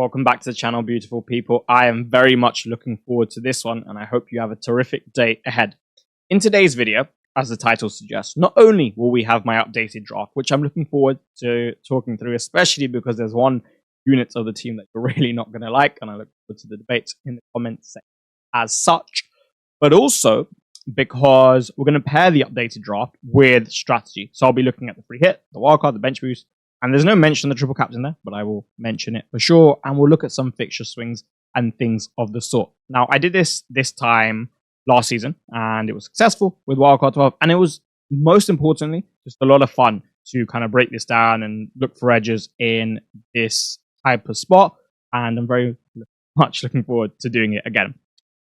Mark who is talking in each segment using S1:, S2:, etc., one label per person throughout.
S1: Welcome back to the channel, beautiful people. I am very much looking forward to this one, and I hope you have a terrific day ahead. In today's video, as the title suggests, not only will we have my updated draft, which I'm looking forward to talking through, especially because there's one unit of the team that you're really not going to like, and I look forward to the debates in the comments section as such, but also because we're going to pair the updated draft with strategy. So I'll be looking at the free hit, the wildcard, the bench boost, and there's no mention of the triple captain there, but I will mention it for sure. And we'll look at some fixture swings and things of the sort. Now, I did this time last season, and it was successful with wildcard 12. And it was, most importantly, just a lot of fun to kind of break this down and look for edges in this type of spot. And I'm very much looking forward to doing it again.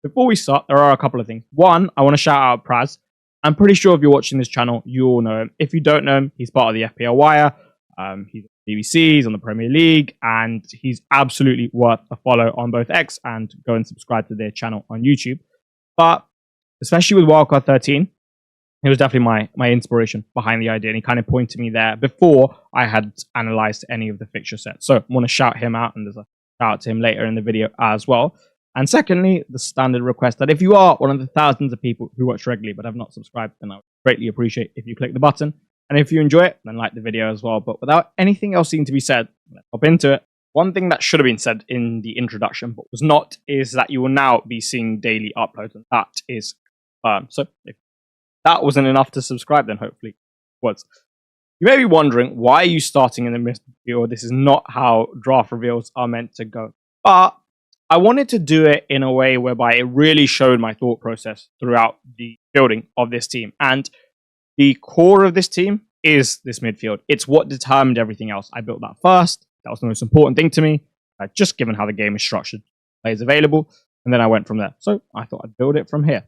S1: Before we start, there are a couple of things. One, I want to shout out Praz. I'm pretty sure if you're watching this channel, you all know him. If you don't know him, he's part of the FPL Wire. He's on BBC, he's on the Premier League, and he's absolutely worth a follow on both X, and go and subscribe to their channel on YouTube. But especially with Wildcard 13, he was definitely my inspiration behind the idea, and he kind of pointed me there before I had analysed any of the fixture sets. So I want to shout him out, and there's a shout out to him later in the video as well. And secondly, the standard request that if you are one of the thousands of people who watch regularly but have not subscribed, then I would greatly appreciate if you click the button. And if you enjoy it, then like the video as well. But without anything else needing to be said, let's hop into it. One thing that should have been said in the introduction, but was not, is that you will now be seeing daily uploads, and that is confirmed. So if that wasn't enough to subscribe, then hopefully it was. You may be wondering, why are you starting in the midfield? This is not how draft reveals are meant to go. But I wanted to do it in a way whereby it really showed my thought process throughout the building of this team. And the core of this team is this midfield. It's what determined everything else. I built that first. That was the most important thing to me, just given how the game is structured, players available, and then I went from there. So I thought I'd build it from here.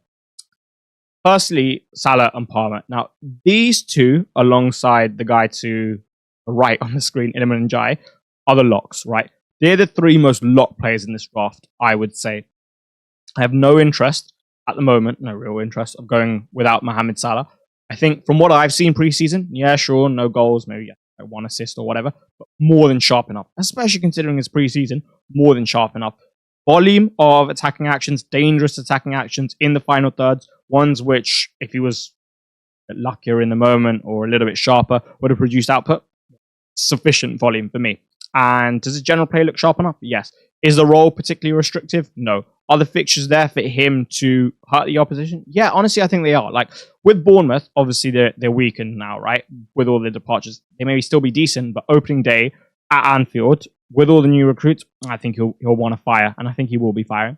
S1: Firstly, Salah and Palmer. Now, these two, alongside the guy to the right on the screen, Ndiaye, are the locks, right? They're the three most locked players in this draft, I would say. I have no interest at the moment, no real interest, of going without Mohamed Salah. I think from what I've seen preseason, yeah, sure, no goals, maybe one assist or whatever, but more than sharp enough, especially considering it's preseason, more than sharp enough. Volume of attacking actions, dangerous attacking actions in the final thirds, ones which, if he was luckier in the moment or a little bit sharper, would have produced output. Sufficient volume for me. And does the general play look sharp enough? Yes. Is the role particularly restrictive? No. Are the fixtures there for him to hurt the opposition? Yeah, honestly, I think they are. Like, with Bournemouth, obviously they're weakened now, right? With all the departures. They may still be decent, but opening day at Anfield, with all the new recruits, I think he'll want to fire, and I think he will be firing.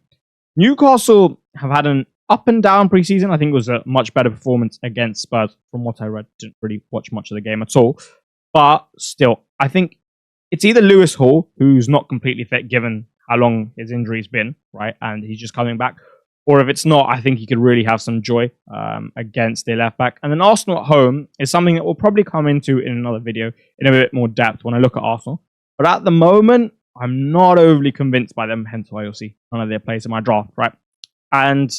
S1: Newcastle have had an up and down preseason. I think it was a much better performance against Spurs from what I read. Didn't really watch much of the game at all. But still, I think it's either Lewis Hall, who's not completely fit given how long his injury's been, right? And he's just coming back. Or if it's not, I think he could really have some joy against their left back. And then Arsenal at home is something that we'll probably come into in another video in a bit more depth when I look at Arsenal. But at the moment, I'm not overly convinced by them, hence why you'll see none of their players in my draft, right? And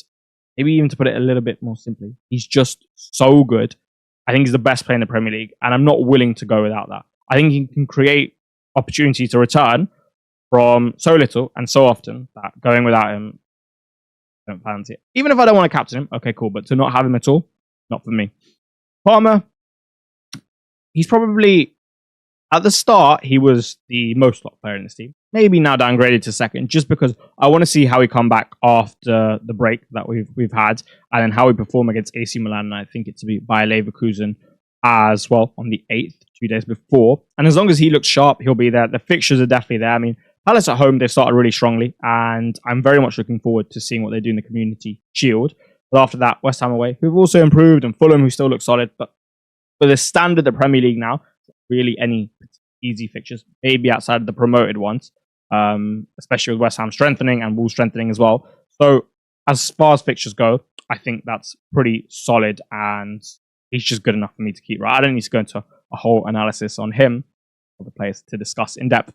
S1: maybe even to put it a little bit more simply, he's just so good. I think he's the best player in the Premier League, and I'm not willing to go without that. I think he can create opportunity to return from so little and so often that going without him, I don't fancy it. Even if I don't want to captain him, okay, cool. But to not have him at all, not for me. Palmer, he's probably, at the start, he was the most locked player in this team. Maybe now downgraded to second, just because I want to see how he come back after the break that we've had, and then how we perform against AC Milan. And I think it's to be by Leverkusen as well on the 8th, 2 days before. And as long as he looks sharp, he'll be there. The fixtures are definitely there. I mean, Palace at home, they've started really strongly, and I'm very much looking forward to seeing what they do in the Community Shield. But after that, West Ham away, who've also improved, and Fulham, who still look solid. But for the standard of the Premier League now, really any easy fixtures, maybe outside of the promoted ones, especially with West Ham strengthening and Wolves strengthening as well. So as far as fixtures go, I think that's pretty solid, and he's just good enough for me to keep, right? I don't need to go into a whole analysis on him or the players to discuss in depth.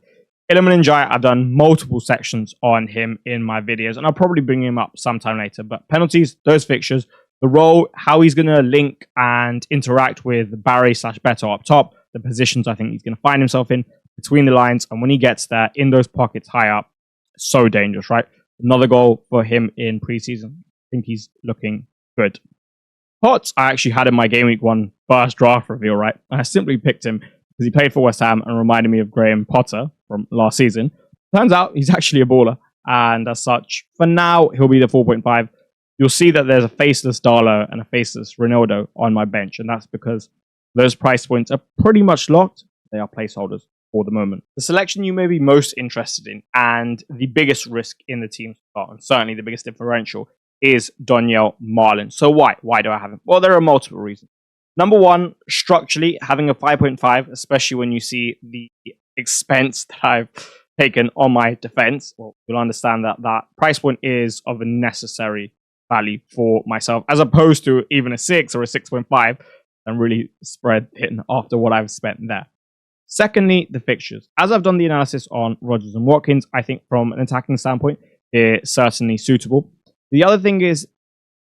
S1: Ndiaye, I've done multiple sections on him in my videos, and I'll probably bring him up sometime later. But penalties, those fixtures, the role, how he's going to link and interact with Barry / Beto up top, the positions I think he's going to find himself in, between the lines, and when he gets there in those pockets high up, so dangerous, right? Another goal for him in preseason. I think he's looking good. Potts, I actually had in my Game Week 1 first draft reveal, right? And I simply picked him because he played for West Ham and reminded me of Graham Potter from last season. Turns out he's actually a baller, and as such, for now, he'll be the 4.5. You'll see that there's a faceless Darlow and a faceless Ronaldo on my bench, and that's because those price points are pretty much locked. They are placeholders for the moment. The selection you may be most interested in, and the biggest risk in the team, and certainly the biggest differential, is Donyell Malen. So why? Why do I have him? Well, there are multiple reasons. Number one, structurally, having a 5.5, especially when you see the expense that I've taken on my defense, well, you'll understand that that price point is of a necessary value for myself, as opposed to even a 6 or a 6.5, and really spread thin after what I've spent there. Secondly, the fixtures. As I've done the analysis on Rodgers and Watkins, I think from an attacking standpoint, it's certainly suitable. The other thing is,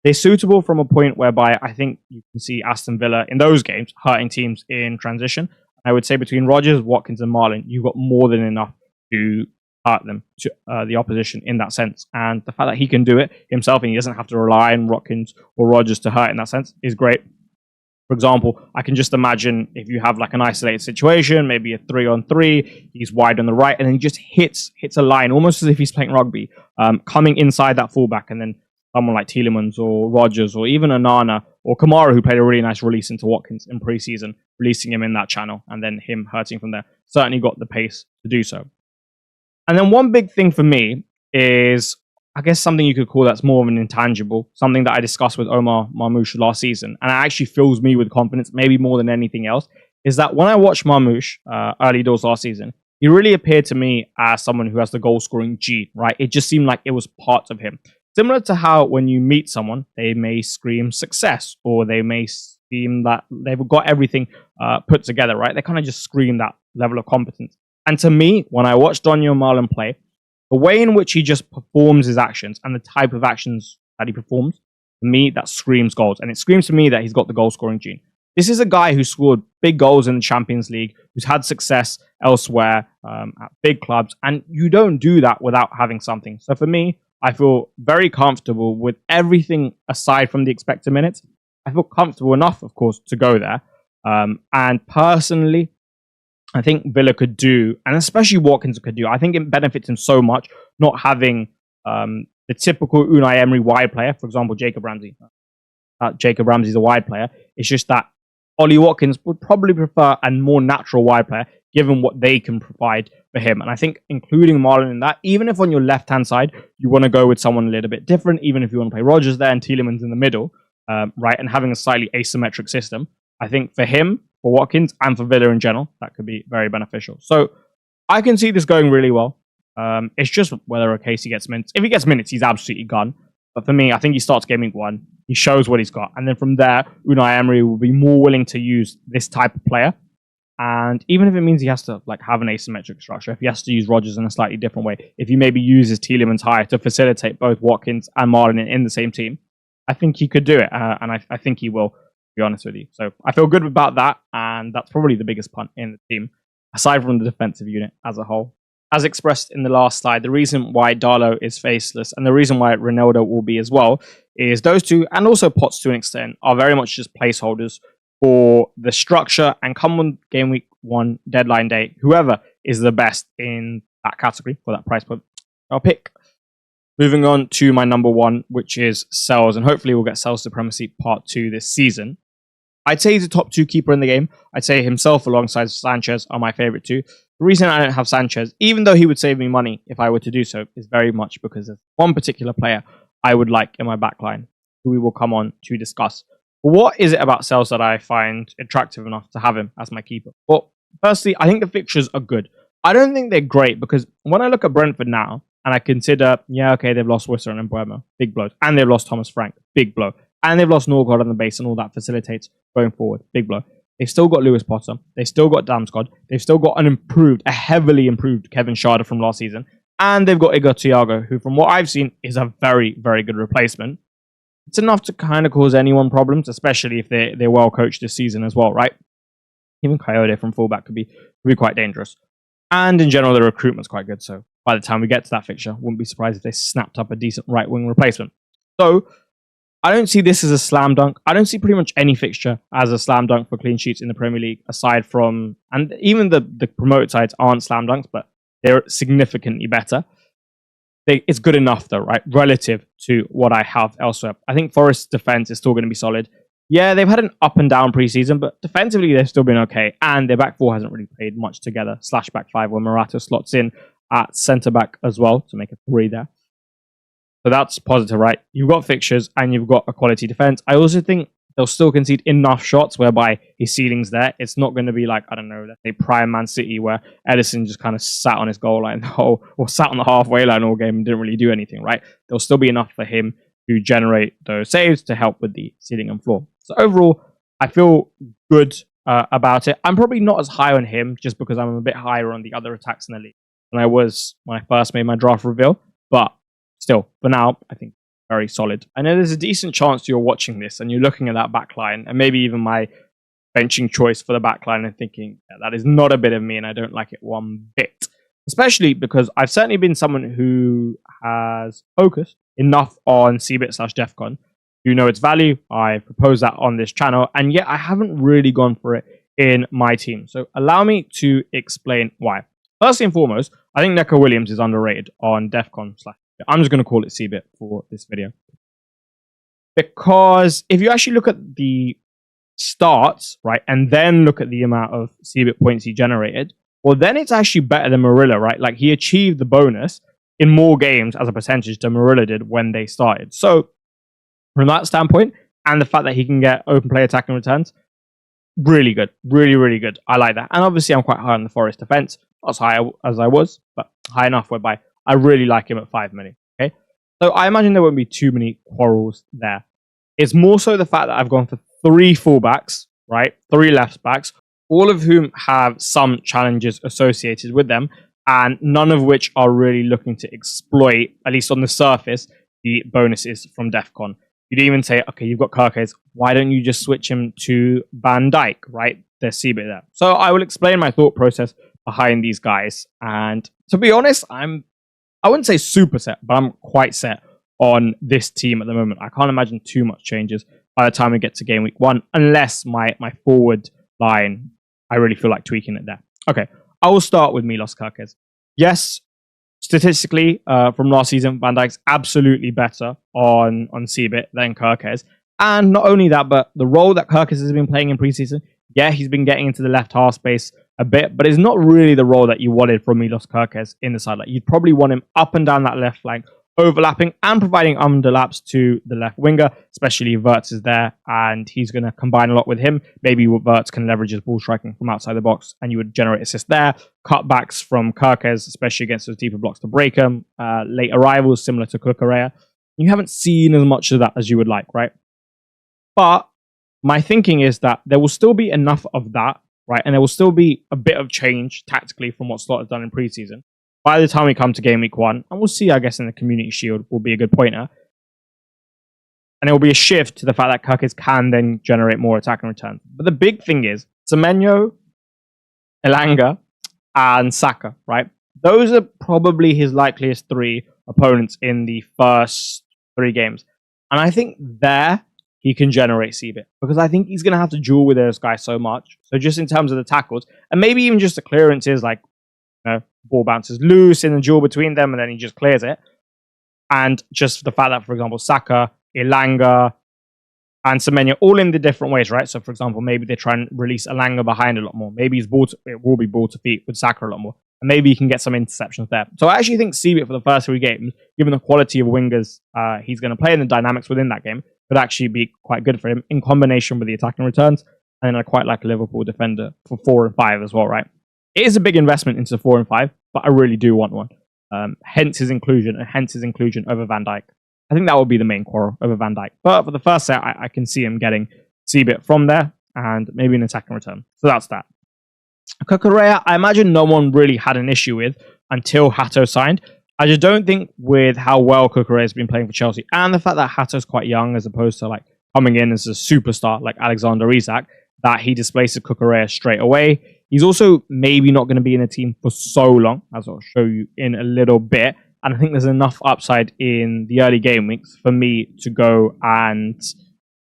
S1: they're suitable from a point whereby I think you can see Aston Villa in those games hurting teams in transition. I would say between Rodgers, Watkins, and Malen, you've got more than enough to hurt them, to the opposition in that sense. And the fact that he can do it himself and he doesn't have to rely on Watkins or Rodgers to hurt in that sense is great. For example, I can just imagine if you have like an isolated situation, maybe a 3-on-3, he's wide on the right, and then he just hits a line, almost as if he's playing rugby, coming inside that fullback, and then someone like Tielemans or Rodgers or even Onana or Kamara, who played a really nice release into Watkins in pre-season, releasing him in that channel, and then him hurting from there, certainly got the pace to do so. And then one big thing for me is, I guess, something you could call that's more of an intangible, something that I discussed with Omar Marmoush last season, and it actually fills me with confidence, maybe more than anything else, is that when I watched Marmoush early doors last season, he really appeared to me as someone who has the goal-scoring gene, right? It just seemed like it was part of him. Similar to how when you meet someone, they may scream success, or they may seem that they've got everything put together, right? They kind of just scream that level of competence. And to me, when I watched Donyell Malen play, the way in which he just performs his actions and the type of actions that he performs, to me, that screams goals. And it screams to me that he's got the goal-scoring gene. This is a guy who scored big goals in the Champions League, who's had success elsewhere at big clubs, and you don't do that without having something. So for me, I feel very comfortable with everything aside from the expected minutes. I feel comfortable enough, of course, to go there. And personally, I think Villa could do, and especially Watkins could do, I think it benefits him so much not having the typical Unai Emery wide player, for example, Jacob Ramsey. Jacob Ramsey's a wide player. It's just that Ollie Watkins would probably prefer a more natural wide player, given what they can provide for him. And I think including Malen in that, even if on your left-hand side, you want to go with someone a little bit different, even if you want to play Rodgers there and Tielemans in the middle, right, and having a slightly asymmetric system, I think for him, for Watkins, and for Villa in general, that could be very beneficial. So I can see this going really well. It's just whether or case he gets minutes. If he gets minutes, he's absolutely gone. But for me, I think he starts Game Week 1. He shows what he's got. And then from there, Unai Emery will be more willing to use this type of player. And even if it means he has to have an asymmetric structure, if he has to use Rodgers in a slightly different way, if he maybe uses Tielemans higher to facilitate both Watkins and Malen in the same team, I think he could do it. And I think he will, to be honest with you. So I feel good about that. And that's probably the biggest punt in the team, aside from the defensive unit as a whole. As expressed in the last slide, the reason why Darlow is faceless and the reason why Ronaldo will be as well is those two, and also Potts to an extent, are very much just placeholders for the structure, and come on Game Week 1 deadline day, whoever is the best in that category for that price point, I'll pick. Moving on to my number one, which is Sells, and hopefully we'll get Sells Supremacy Part 2 this season. I'd say he's a top 2 keeper in the game. I'd say himself alongside Sanchez are my favorite two. The reason I don't have Sanchez, even though he would save me money if I were to do so, is very much because of one particular player I would like in my backline, who we will come on to discuss. But what is it about Sells that I find attractive enough to have him as my keeper? Well, firstly, I think the fixtures are good. I don't think they're great because when I look at Brentford now, and I consider, they've lost Wisser and Mbeumo, big blows. And they've lost Thomas Frank, big blow. And they've lost Norgard on the base, and all that facilitates going forward, big blow. They've still got Lewis Potter. They've still got Damsgaard. They've still got a heavily improved Kevin Schade from last season. And they've got Igor Thiago, who from what I've seen is a very, very good replacement. It's enough to kind of cause anyone problems, especially if they're well coached this season as well, right? Even Coyote from fullback could be quite dangerous. And in general, the recruitment's quite good. So by the time we get to that fixture, wouldn't be surprised if they snapped up a decent right wing replacement. So I don't see this as a slam dunk. I don't see pretty much any fixture as a slam dunk for clean sheets in the Premier League, aside from, and even the promoted sides aren't slam dunks, but they're significantly better. It's good enough though, right? Relative to what I have elsewhere. I think Forest's defense is still going to be solid. Yeah, they've had an up and down preseason, but defensively they've still been okay. And their back four hasn't really played much together. / back five, where Morata slots in at centre back as well to make a 3 there. So that's positive, right? You've got fixtures and you've got a quality defense. I also think they'll still concede enough shots whereby his ceiling's there. It's not going to be like, I don't know, let's say prime Man City where Edison just kind of sat on his goal line or sat on the halfway line all game and didn't really do anything, right? There'll still be enough for him to generate those saves to help with the ceiling and floor. So overall, I feel good about it. I'm probably not as high on him just because I'm a bit higher on the other attacks in the league than I was when I first made my draft reveal. But still, for now, I think very solid. I know there's a decent chance you're watching this and you're looking at that back line and maybe even my benching choice for the back line and thinking, yeah, that is not a bit of me and I don't like it one bit. Especially because I've certainly been someone who has focused enough on CBIT / DEFCON to know its value. I propose that on this channel, and yet I haven't really gone for it in my team. So allow me to explain why. First and foremost, I think Neco Williams is underrated on DEFCON / I'm just going to call it CBIT for this video. Because if you actually look at the starts, right, and then look at the amount of CBIT points he generated, well, then it's actually better than Marilla, right? Like, he achieved the bonus in more games as a percentage than Marilla did when they started. So, from that standpoint, and the fact that he can get open play attacking returns, really good. Really, really good. I like that. And obviously, I'm quite high on the Forest defense. Not as high as I was, but high enough whereby I really like him at 5 million. Okay, so I imagine there won't be too many quarrels there. It's more so the fact that I've gone for 3 fullbacks, right? 3 left backs, all of whom have some challenges associated with them, and none of which are really looking to exploit, at least on the surface, the bonuses from DEFCON. You'd even say, okay, you've got Kirkes, why don't you just switch him to Van Dijk, right? There's CBIT there. So I will explain my thought process behind these guys. And to be honest, I wouldn't say super set, but I'm quite set on this team at the moment. I can't imagine too much changes by the time we get to game week 1, unless my forward line, I really feel like tweaking it there. Okay, I will start with Milos Kirkes. Yes, statistically, from last season, Van Dijk's absolutely better on CBIT than Kirkes. And not only that, but the role that Kirkes has been playing in preseason, yeah, he's been getting into the left half space a bit, but it's not really the role that you wanted from Milos Kirkes in the side. Like, you'd probably want him up and down that left flank, overlapping and providing underlaps to the left winger, especially if Wirtz is there, and he's going to combine a lot with him. Maybe Wirtz can leverage his ball striking from outside the box, and you would generate assists there. Cutbacks from Kirkes, especially against those deeper blocks to break them. Late arrivals, similar to Cucurella. You haven't seen as much of that as you would like, right? But my thinking is that there will still be enough of that, right? And there will still be a bit of change tactically from what Slot has done in preseason. By the time we come to game week 1, and we'll see, I guess, in the Community Shield will be a good pointer. And there will be a shift to the fact that Kirkes can then generate more attack and return. But the big thing is Semenyo, Elanga, and Saka, right? Those are probably his likeliest 3 opponents in the first 3 games. And I think there he can generate CBIT, because I think he's going to have to duel with those guys so much. So just in terms of the tackles, and maybe even just the clearances, like, you know, ball bounces loose in the duel between them and then he just clears it. And just the fact that, for example, Saka, Elanga, and Semenyo all in the different ways, right? So, for example, maybe they try and release Elanga behind a lot more. Maybe it will be ball to feet with Saka a lot more. And maybe you can get some interceptions there. So I actually think CBIT for the first 3 games, given the quality of wingers he's going to play and the dynamics within that game, could actually be quite good for him in combination with the attacking returns. And I quite like a Liverpool defender for 4 and 5 as well, right? It is a big investment into 4 and 5, but I really do want one. Hence his inclusion, and hence his inclusion over Van Dijk. I think that would be the main quarrel over Van Dijk. But for the first set, I can see him getting CBIT from there, and maybe an attacking return. So that's that. Cucurella, I imagine no one really had an issue with until Hato signed. I just don't think with how well Cucurella has been playing for Chelsea, and the fact that Hato's quite young as opposed to like coming in as a superstar like Alexander Isak, that he displaces Cucurella straight away. He's also maybe not going to be in the team for so long, as I'll show you in a little bit. And I think there's enough upside in the early game weeks for me to go and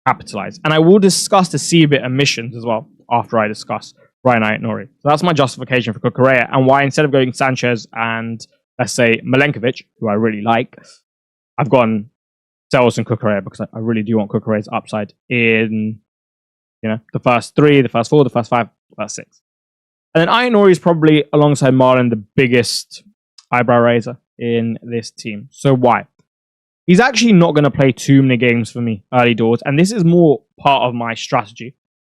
S1: capitalize. And I will discuss the CBIT emissions as well after I discuss Ryan Aït-Nouri. So that's my justification for Cucurella and why instead of going Sanchez and, let's say, Milenkovic, who I really like, I've gone Sales and Cucurella because I really do want Cucurella's upside in, the first 3, the first 4, the first 5, the first 6. And then Aït-Nouri is probably, alongside Malen, the biggest eyebrow raiser in this team. So why? He's actually not going to play too many games for me early doors, and this is more part of my strategy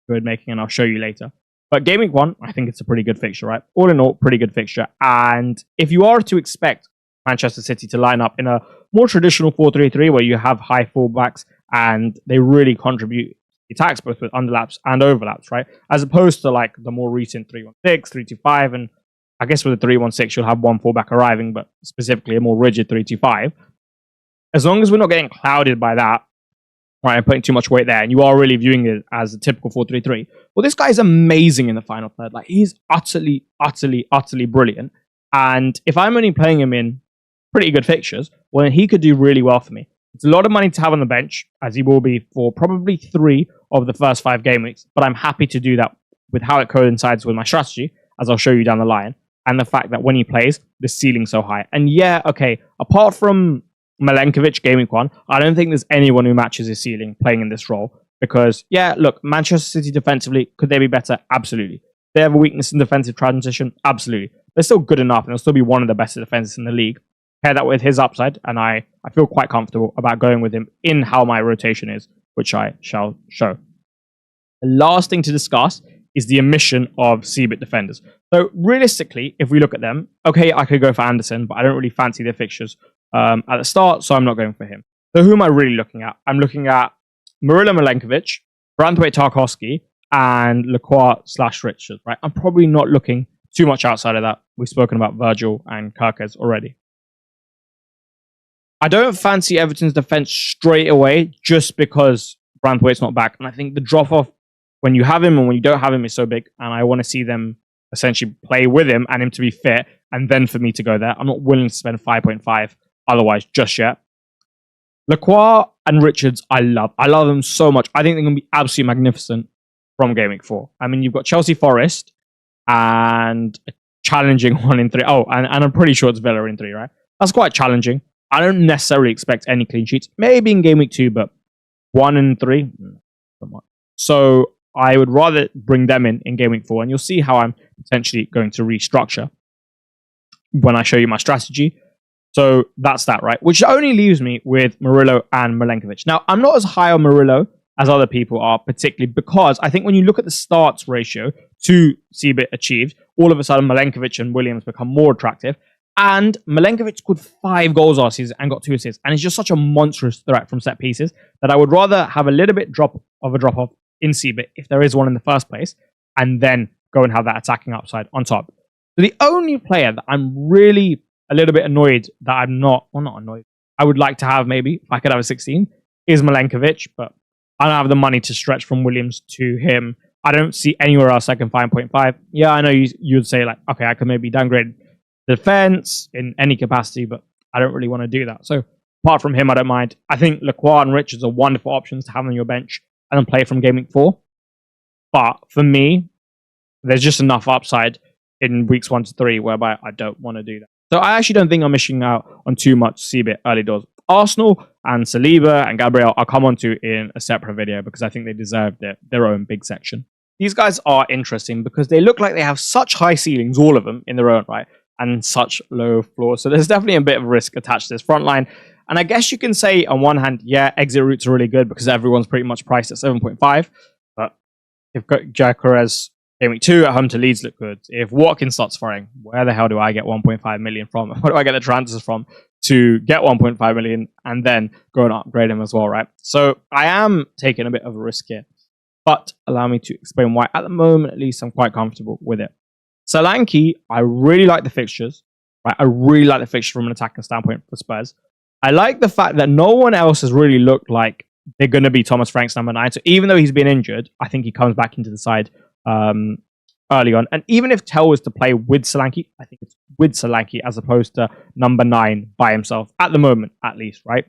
S1: good making, and I'll show you later. But Game Week 1, I think it's a pretty good fixture, right? All in all, pretty good fixture. And if you are to expect Manchester City to line up in a more traditional 4-3-3 where you have high fullbacks and they really contribute attacks both with underlaps and overlaps, right? As opposed to like the more recent 3-1-6, 3-2-5, and I guess with the 3-1-6 you'll have one fullback arriving, but specifically a more rigid 3-2-5. As long as we're not getting clouded by that, right, and putting too much weight there, and you are really viewing it as a typical 4-3-3, well, this guy is amazing in the final third. Like, he's utterly, utterly, utterly brilliant. And if I'm only playing him in pretty good fixtures, well, then he could do really well for me. It's a lot of money to have on the bench, as he will be for probably 3 of the first 5 game weeks, but I'm happy to do that with how it coincides with my strategy, as I'll show you down the line, and the fact that when he plays, the ceiling's so high. And yeah, okay, apart from Milenkovic Game Week 1, I don't think there's anyone who matches his ceiling playing in this role. Because, yeah, look, Manchester City defensively, could they be better? Absolutely. They have a weakness in defensive transition? Absolutely. They're still good enough, and they'll still be one of the best defenses in the league. Pair that with his upside, and I feel quite comfortable about going with him in how my rotation is, which I shall show. The last thing to discuss is the emission of CBIT defenders. So, realistically, if we look at them, okay, I could go for Anderson, but I don't really fancy their fixtures at the start, so I'm not going for him. So who am I really looking at? I'm looking at Mirilla Milenkovic, Branthwaite Tarkowski, and Lacroix/Richards, right? I'm probably not looking too much outside of that. We've spoken about Virgil and Kirkes already. I don't fancy Everton's defense straight away just because Branthwaite's not back. And I think the drop-off when you have him and when you don't have him is so big, and I want to see them essentially play with him and him to be fit, and then for me to go there. I'm not willing to spend 5.5 otherwise just yet. Lacroix and Richards, I love. I love them so much. I think they're going to be absolutely magnificent from Game Week 4. I mean, you've got Chelsea Forest and a challenging 1 in 3. Oh, and I'm pretty sure it's Villa in 3, right? That's quite challenging. I don't necessarily expect any clean sheets. Maybe in Game Week 2, but 1 in 3? Not much. So I would rather bring them in Game Week 4, and you'll see how I'm potentially going to restructure when I show you my strategy. So that's that, right? Which only leaves me with Murillo and Milenkovic. Now, I'm not as high on Murillo as other people are, particularly because I think when you look at the starts ratio to CBIT achieved, all of a sudden Milenkovic and Williams become more attractive. And Milenkovic scored 5 goals last season and got 2 assists. And he's just such a monstrous threat from set pieces that I would rather have a little bit drop off in CBIT, if there is one in the first place, and then go and have that attacking upside on top. So the only player that I'm really a little bit annoyed that I'm not annoyed, I would like to have maybe, if I could have a 16, is Milenkovic, but I don't have the money to stretch from Williams to him. I don't see anywhere else I can find 0.5. Yeah, I know you'd say like, okay, I could maybe downgrade defense in any capacity, but I don't really want to do that. So apart from him, I don't mind. I think Lacroix and Richards are wonderful options to have on your bench and then play from Game Week 4. But for me, there's just enough upside in weeks 1 to 3 whereby I don't want to do that. So I actually don't think I'm missing out on too much CBIT early doors. Arsenal and Saliba and Gabriel I'll come on to in a separate video because I think they deserve their own big section. These guys are interesting because they look like they have such high ceilings, all of them, in their own right, and such low floors. So there's definitely a bit of risk attached to this front line. And I guess you can say, on one hand, yeah, exit routes are really good because everyone's pretty much priced at 7.5. But if Gyökeres Game Week 2 at home to Leeds look good, if Watkins starts firing, where the hell do I get 1.5 million from? Where do I get the transfers from to get 1.5 million and then go and upgrade him as well, right? So I am taking a bit of a risk here. But allow me to explain why. At the moment, at least, I'm quite comfortable with it. Solanke, I really like the fixtures. Right? I really like the fixture from an attacking standpoint for Spurs. I like the fact that no one else has really looked like they're going to be Thomas Frank's number 9. So even though he's been injured, I think he comes back into the side early on. And even if Tel was to play with Solanke, I think it's with Solanke as opposed to number 9 by himself, at the moment, at least, right?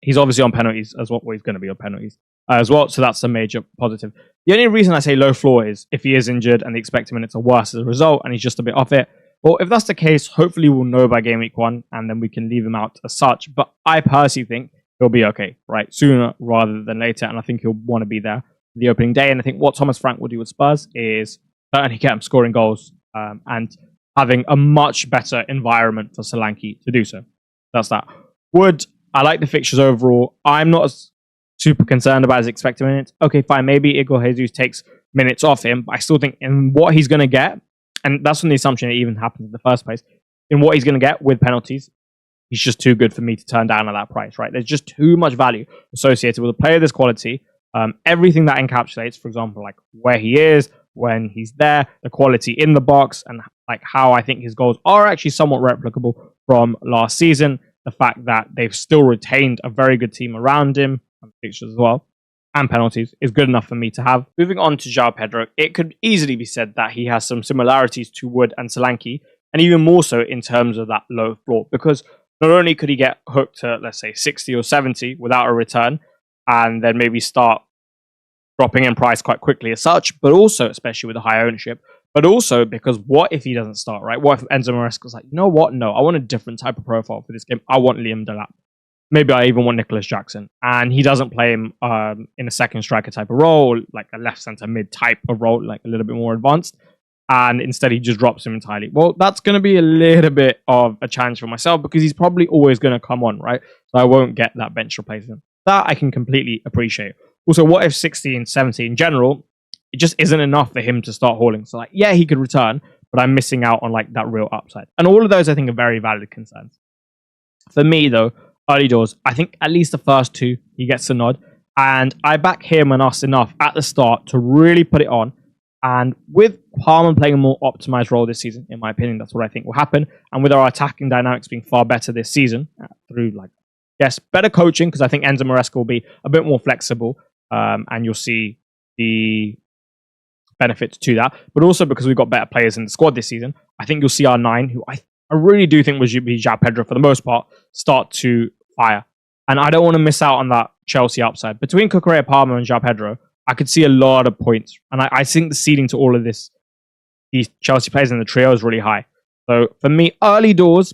S1: He's obviously on penalties as well. Well, he's going to be on penalties as well, so that's a major positive. The only reason I say low floor is if he is injured and the expected minutes are worse as a result and he's just a bit off it. Well, if that's the case, hopefully we'll know by game week 1 and then we can leave him out as such. But I personally think he'll be okay, right? Sooner rather than later, and I think he'll want to be there the opening day. And I think what Thomas Frank will do with Spurs is certainly get him scoring goals and having a much better environment for Solanke to do so. That's that. I like the fixtures overall. I'm not as super concerned about his expected minutes. Okay, fine. Maybe Igor Jesus takes minutes off him, but I still think in what he's going to get, and that's from the assumption it even happened in the first place, in what he's going to get with penalties, he's just too good for me to turn down at that price, right? There's just too much value associated with a player of this quality. Everything that encapsulates, for example, like where he is, when he's there, the quality in the box, and like how I think his goals are actually somewhat replicable from last season. The fact that they've still retained a very good team around him, and fixtures as well, and penalties, is good enough for me to have. Moving on to João Pedro, it could easily be said that he has some similarities to Wood and Solanke, and even more so in terms of that low floor, because not only could he get hooked to, let's say, 60 or 70 without a return, and then maybe start dropping in price quite quickly as such, but also, especially with a high ownership, but also because what if he doesn't start, right? What if Enzo Maresca's like, you know what? No, I want a different type of profile for this game. I want Liam Delap. Maybe I even want Nicholas Jackson. And he doesn't play him in a second striker type of role, like a left centre mid type of role, like a little bit more advanced. And instead he just drops him entirely. Well, that's going to be a little bit of a challenge for myself because he's probably always going to come on, right? So I won't get that bench replacement. That I can completely appreciate. Also, what if 60 and 70 in general, it just isn't enough for him to start hauling. So, like, yeah, he could return, but I'm missing out on, like, that real upside. And all of those, I think, are very valid concerns. For me, though, early doors, I think at least the first 2, he gets a nod. And I back him and us enough at the start to really put it on. And with Palmer playing a more optimized role this season, in my opinion, that's what I think will happen. And with our attacking dynamics being far better this season, through, like, yes, better coaching, because I think Enzo Maresca will be a bit more flexible. And you'll see the benefits to that, but also because we've got better players in the squad this season, I think you'll see our 9, who I really do think was be João Pedro for the most part, start to fire. And I don't want to miss out on that Chelsea upside. Between Cucurella, Palmer and João Pedro, I could see a lot of points. And I think the ceiling to all of these Chelsea players in the trio is really high. So for me, early doors,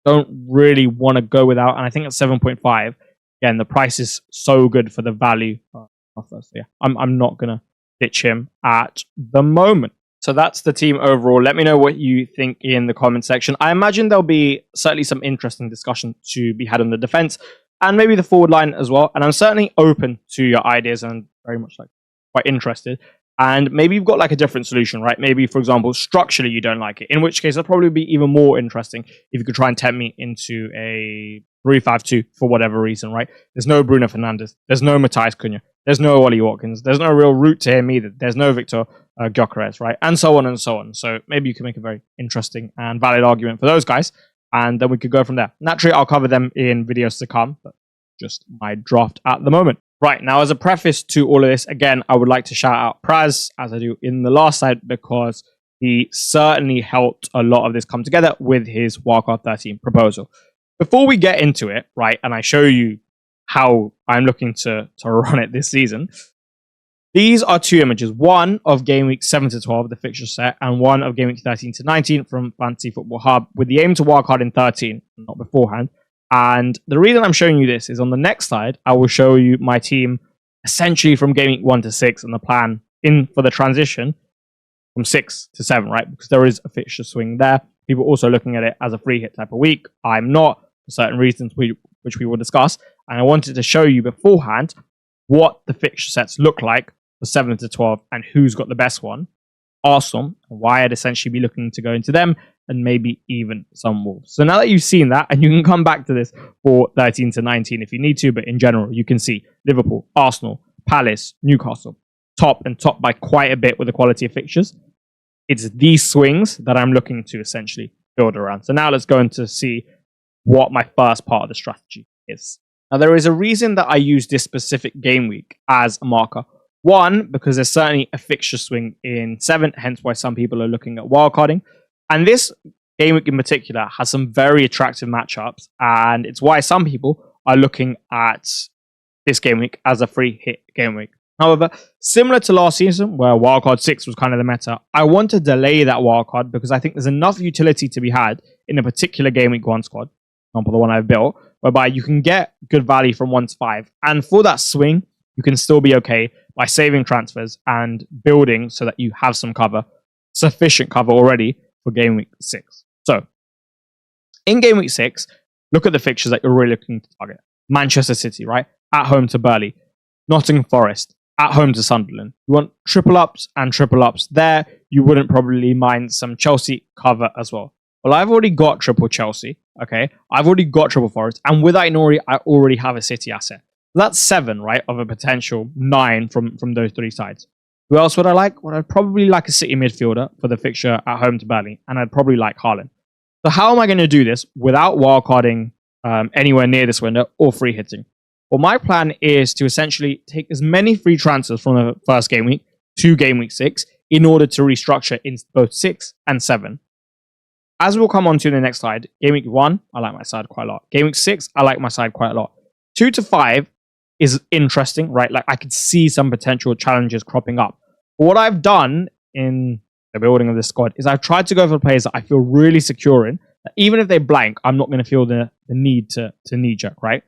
S1: don't really want to go without. And I think at 7.5, again, the price is so good for the value offer. So yeah, I'm not going to ditch him at the moment. So that's the team overall. Let me know what you think in the comment section. I imagine there'll be certainly some interesting discussion to be had on the defense and maybe the forward line as well. And I'm certainly open to your ideas and very much like quite interested. And maybe you've got like a different solution, right? Maybe, for example, structurally you don't like it, in which case it'll probably be even more interesting if you could try and tempt me into a 3-5-2 for whatever reason, right? There's no Bruno Fernandes. There's no Matthias Cunha. There's no Ollie Watkins. There's no real route to him either. There's no Victor Gyökeres, right? And so on and so on. So maybe you can make a very interesting and valid argument for those guys. And then we could go from there. Naturally, I'll cover them in videos to come, but just my draft at the moment. Right, now as a preface to all of this, again, I would like to shout out Praz, as I do in the last side, because he certainly helped a lot of this come together with his Wildcard 13 proposal. Before we get into it, right, and I show you how I'm looking to run it this season, these are 2 images. One of Game Week 7 to 12, the fixture set, and one of Game Week 13 to 19 from Fantasy Football Hub, with the aim to wildcard in 13, not beforehand. And the reason I'm showing you this is on the next slide, I will show you my team essentially from Game Week 1 to 6 and the plan in for the transition from 6 to 7, right? Because there is a fixture swing there. People also looking at it as a free hit type of week. I'm not, for certain reasons which we will discuss. And I wanted to show you beforehand what the fixture sets look like for 7 to 12 and who's got the best one. Arsenal, and why I'd essentially be looking to go into them, and maybe even some Wolves. So now that you've seen that, and you can come back to this for 13 to 19 if you need to, but in general, you can see Liverpool, Arsenal, Palace, Newcastle, top by quite a bit with the quality of fixtures. It's these swings that I'm looking to essentially build around. So now let's go into see what my first part of the strategy is. Now, there is a reason that I use this specific game week as a marker. One, because there's certainly a fixture swing in 7, hence why some people are looking at wildcarding. And this game week in particular has some very attractive matchups, and it's why some people are looking at this game week as a free hit game week. However, similar to last season, where wildcard 6 was kind of the meta, I want to delay that wildcard because I think there's enough utility to be had in a particular game week 1 squad, for example, the one I've built, whereby you can get good value from 1 to 5. And for that swing, you can still be okay by saving transfers and building so that you have some cover, sufficient cover already for game week 6. So, in game week 6, look at the fixtures that you're really looking to target. Manchester City, right? At home to Burnley. Nottingham Forest. At home to Sunderland. You want triple ups and triple ups there. You wouldn't probably mind some Chelsea cover as well. Well, I've already got triple Chelsea, okay? I've already got triple Forest. And with Aït-Nouri, I already have a City asset. That's 7, right, of a potential 9 from those 3 sides. Who else would I like? Well, I'd probably like a City midfielder for the fixture at home to Burnley, and I'd probably like Malen. So how am I going to do this without wildcarding anywhere near this window or free hitting? Well, my plan is to essentially take as many free transfers from the first game week to game week 6 in order to restructure in both 6 and 7. As we'll come on to the next slide, game week 1, I like my side quite a lot. Game week 6, I like my side quite a lot. 2 to 5 is interesting, right? Like I could see some potential challenges cropping up. But what I've done in the building of this squad is I've tried to go for players that I feel really secure in. That even if they blank, I'm not going to feel the need to knee jerk, right?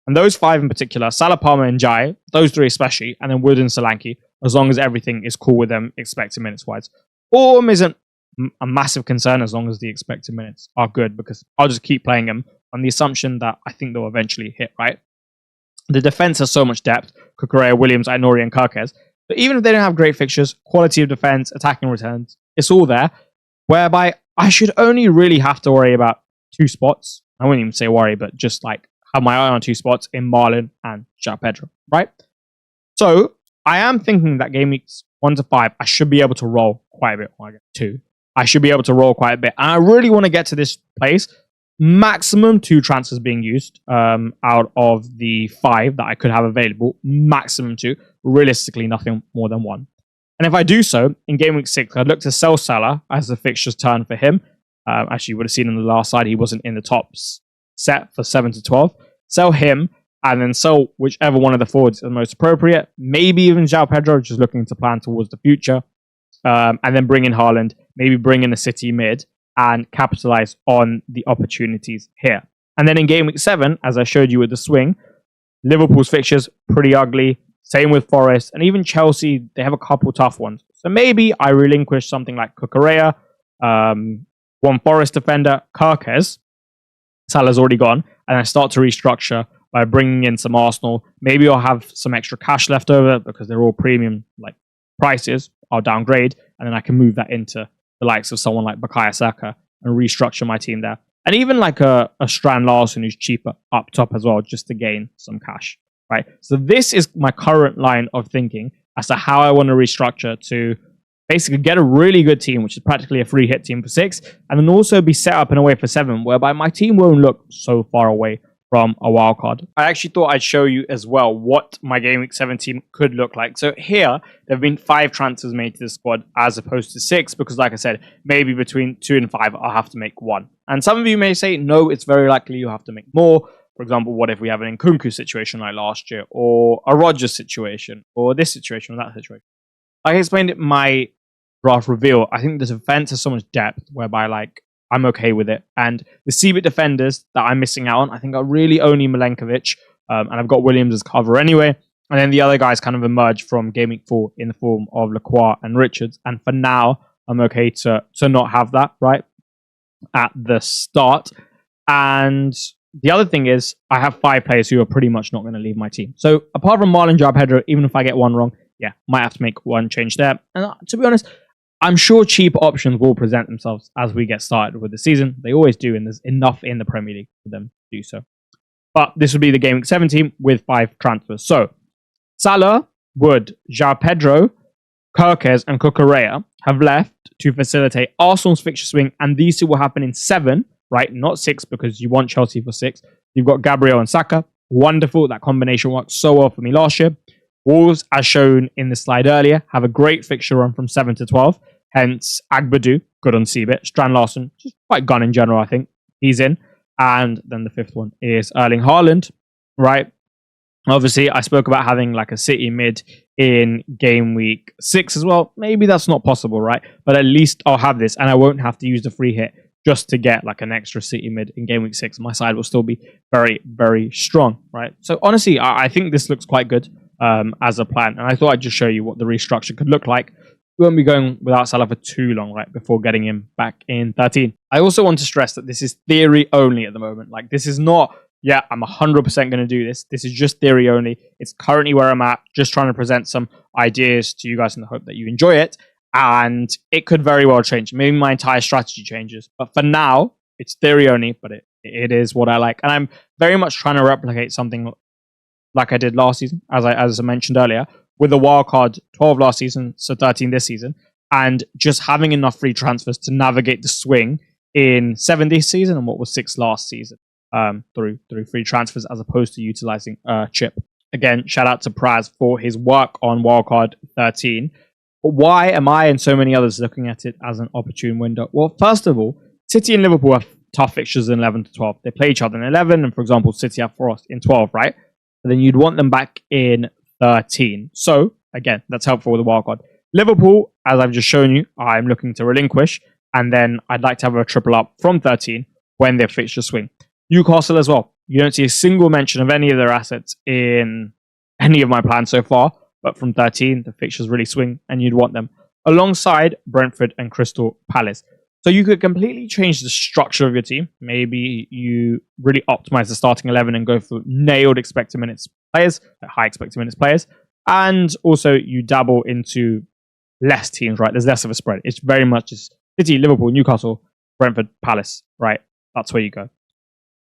S1: And those 5 in particular, Salah, Palmer, and Ndiaye, those 3 especially, and then Wood and Solanke, as long as everything is cool with them expected minutes wise. Form isn't a massive concern as long as the expected minutes are good, because I'll just keep playing them on the assumption that I think they'll eventually hit, right? The defense has so much depth. Cucurella, Williams, Aït-Nouri, and Kirkes. But even if they don't have great fixtures, quality of defense, attacking returns, it's all there. Whereby I should only really have to worry about 2 spots. I wouldn't even say worry, but just like have my eye on 2 spots in Malen and João Pedro, right? So I am thinking that game weeks 1 to 5, I should be able to roll quite a bit. Well, I get 2. I should be able to roll quite a bit. And I really want to get to this place. Maximum 2 transfers being used out of the 5 that I could have available. Maximum 2. Realistically, nothing more than 1. And if I do so, in game week 6, I'd look to sell Salah as the fixtures turn for him. Actually, you would have seen on the last side, he wasn't in the top set for 7 to 12. Sell him, and then sell whichever one of the forwards is the most appropriate. Maybe even João Pedro, just looking to plan towards the future. And then bring in Haaland. Maybe bring in a City mid and capitalize on the opportunities here. And then in game week 7, as I showed you with the swing, Liverpool's fixtures, pretty ugly. Same with Forest. And even Chelsea, they have a couple tough ones. So maybe I relinquish something like Cucurella, one Forest defender, Kirkes. Salah's already gone. And I start to restructure by bringing in some Arsenal. Maybe I'll have some extra cash left over because they're all premium like prices. I'll downgrade. And then I can move that into the likes of someone like Bukayo Saka and restructure my team there. And even like a Strand Larsen who's cheaper up top as well, just to gain some cash, right? So this is my current line of thinking as to how I want to restructure to basically get a really good team, which is practically a free hit team for 6, and then also be set up in a way for 7, whereby my team won't look so far away from a wild card. I actually thought I'd show you as well what my Game Week 7 team could look like. So here, there have been 5 transfers made to the squad as opposed to 6, because like I said, maybe between 2 and 5, I'll have to make 1. And some of you may say, no, it's very likely you have to make more. For example, what if we have an Nkunku situation like last year, or a Rodgers situation, or this situation, or that situation? Like I explained it in my draft reveal, I think the defense has so much depth whereby like I'm okay with it. And the CBIT defenders that I'm missing out on, I think are really only Milenkovic, and I've got Williams as cover anyway. And then the other guys kind of emerge from Game Week 4 in the form of Lacroix and Richards. And for now, I'm okay to not have that, right, at the start. And the other thing is, I have 5 players who are pretty much not going to leave my team. So apart from Malen, João Pedro, even if I get one wrong, yeah, might have to make one change there. And to be honest, I'm sure cheaper options will present themselves as we get started with the season. They always do, and there's enough in the Premier League for them to do so. But this would be the Game Week 7 team with 5 transfers. So Salah, Wood, João Pedro, Kirkes, and Cucurella have left to facilitate Arsenal's fixture swing, and these 2 will happen in 7, right? Not 6, because you want Chelsea for 6. You've got Gabriel and Saka. Wonderful. That combination worked so well for me last year. Wolves, as shown in the slide earlier, have a great fixture run from 7 to 12. Hence, Agbadu, good on CBIT. Strand Larson, just quite gone in general, I think. He's in. And then the fifth one is Erling Haaland, right? Obviously, I spoke about having like a City mid in game week 6 as well. Maybe that's not possible, right? But at least I'll have this and I won't have to use the free hit just to get like an extra City mid in game week 6. My side will still be very, very strong, right? So honestly, I think this looks quite good as a plan. And I thought I'd just show you what the restructure could look like. We won't be going without Salah for too long, right, before getting him back in 13. I also want to stress that this is theory only at the moment. Like, this is not, yeah, I'm 100% going to do this. This is just theory only. It's currently where I'm at, just trying to present some ideas to you guys in the hope that you enjoy it. And it could very well change. Maybe my entire strategy changes. But for now, it's theory only, but it is what I like. And I'm very much trying to replicate something like I did last season, as I mentioned earlier, with a wildcard 12 last season, so 13 this season, and just having enough free transfers to navigate the swing in 7 this season and what was 6 last season through free transfers as opposed to utilizing chip. Again, shout out to Praz for his work on wildcard 13. But why am I and so many others looking at it as an opportune window? Well, first of all, City and Liverpool have tough fixtures in 11 to 12. They play each other in 11, and for example, City have Forest in 12, right? But then you'd want them back in 13. So, again, that's helpful with the wildcard. Liverpool, as I've just shown you, I'm looking to relinquish, and then I'd like to have a triple up from 13 when their fixtures swing. Newcastle as well. You don't see a single mention of any of their assets in any of my plans so far, but from 13, the fixtures really swing, and you'd want them alongside Brentford and Crystal Palace. So you could completely change the structure of your team. Maybe you really optimize the starting 11 and go for nailed expected minutes players, high expected minutes players. And also you dabble into less teams, right? There's less of a spread. It's very much just City, Liverpool, Newcastle, Brentford, Palace, right? That's where you go.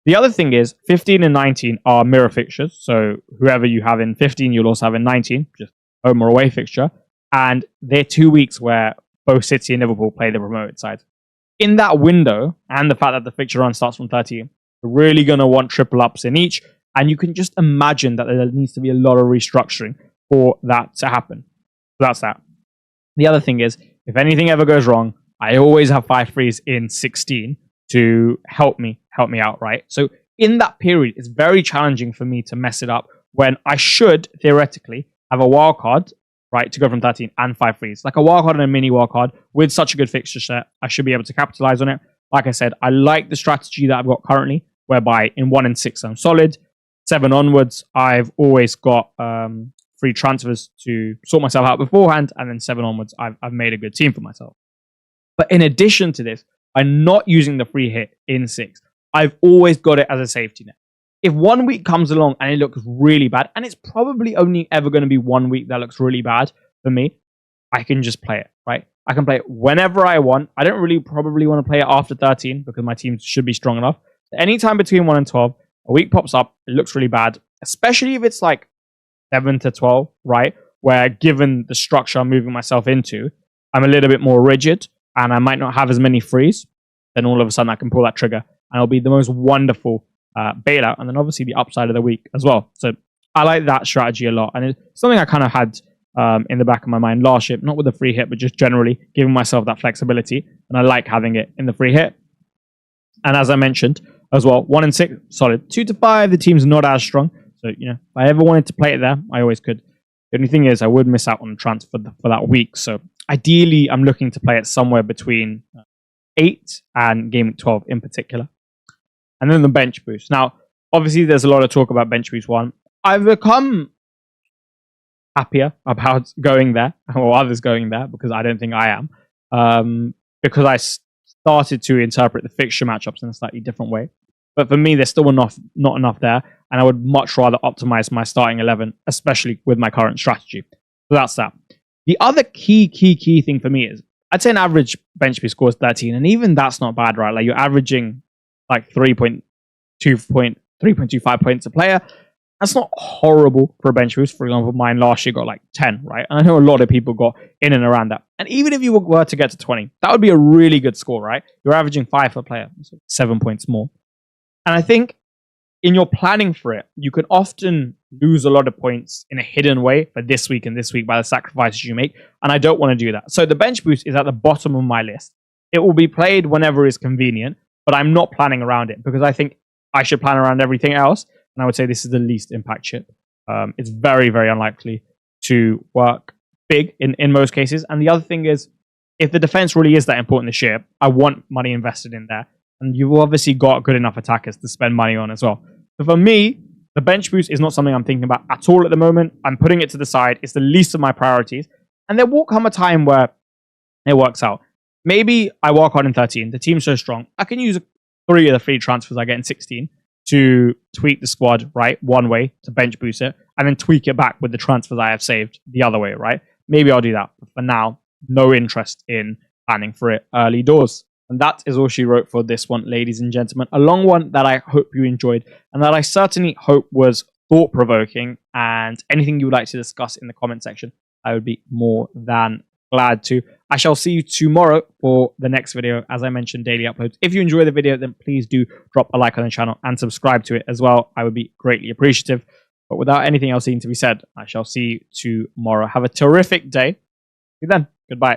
S1: The other thing is 15 and 19 are mirror fixtures. So whoever you have in 15, you'll also have in 19, just home or away fixture. And they're 2 weeks where both City and Liverpool play the promoted sides. In that window, and the fact that the fixture run starts from 13, you're really going to want triple ups in each. And you can just imagine that there needs to be a lot of restructuring for that to happen. So that's that. The other thing is, if anything ever goes wrong, I always have 5 frees in 16 to help me out, right? So in that period, it's very challenging for me to mess it up when I should, theoretically, have a wild card, right, to go from 13 and 5 frees. Like a wildcard and a mini wildcard with such a good fixture set, I should be able to capitalize on it. Like I said, I like the strategy that I've got currently, whereby in 1 and 6 I'm solid. 7 onwards, I've always got free transfers to sort myself out beforehand, and then 7 onwards, I've made a good team for myself. But in addition to this, I'm not using the free hit in 6. I've always got it as a safety net. If 1 week comes along and it looks really bad, and it's probably only ever going to be 1 week that looks really bad for me, I can just play it, right? I can play it whenever I want. I don't really probably want to play it after 13 because my team should be strong enough. So anytime between 1 and 12, a week pops up, it looks really bad, especially if it's like 7 to 12, right? Where given the structure I'm moving myself into, I'm a little bit more rigid and I might not have as many frees. Then all of a sudden I can pull that trigger and it'll be the most wonderful bailout, and then obviously the upside of the week as well. So I like that strategy a lot, and it's something I kind of had in the back of my mind last year, not with the free hit, but just generally giving myself that flexibility, and I like having it in the free hit. And as I mentioned as well, 1 and 6 solid. 2 to 5, the team's not as strong, so you know if I ever wanted to play it there, I always could. The only thing is I would miss out on the transfer for that week, so ideally I'm looking to play it somewhere between 8 and game week 12 in particular. And then the bench boost. Now, obviously, there's a lot of talk about bench boost 1. I've become happier about going there, or others going there, because I don't think I am. Because I started to interpret the fixture matchups in a slightly different way. But for me, there's still not enough there. And I would much rather optimize my starting 11, especially with my current strategy. So that's that. The other key thing for me is, I'd say an average bench boost score is 13. And even that's not bad, right? Like you're averaging like 3.25 points a player. That's not horrible for a bench boost. For example, mine last year got like 10, right? And I know a lot of people got in and around that. And even if you were to get to 20, that would be a really good score, right? You're averaging 5 per player, so 7 points more. And I think in your planning for it, you can often lose a lot of points in a hidden way for this week and this week by the sacrifices you make. And I don't want to do that. So the bench boost is at the bottom of my list. It will be played whenever is convenient, but I'm not planning around it because I think I should plan around everything else. And I would say this is the least impact chip. It's very, very unlikely to work big in most cases. And the other thing is, if the defense really is that important this year, I want money invested in there. And you've obviously got good enough attackers to spend money on as well. So for me, the bench boost is not something I'm thinking about at all at the moment. I'm putting it to the side. It's the least of my priorities. And there will come a time where it works out. Maybe I work hard in 13. The team's so strong. I can use 3 of the free transfers I get in 16 to tweak the squad, right? One way to bench boost it, and then tweak it back with the transfers I have saved the other way, right? Maybe I'll do that. But for now, no interest in planning for it early doors. And that is all she wrote for this one, ladies and gentlemen. A long one that I hope you enjoyed and that I certainly hope was thought-provoking. And anything you would like to discuss in the comment section, I would be more than glad to. I shall see you tomorrow for the next video. As I mentioned, daily uploads. If you enjoy the video, then please do drop a like on the channel and subscribe to it as well. I would be greatly appreciative. But without anything else needing to be said, I shall see you tomorrow. Have a terrific day. See you then. Goodbye.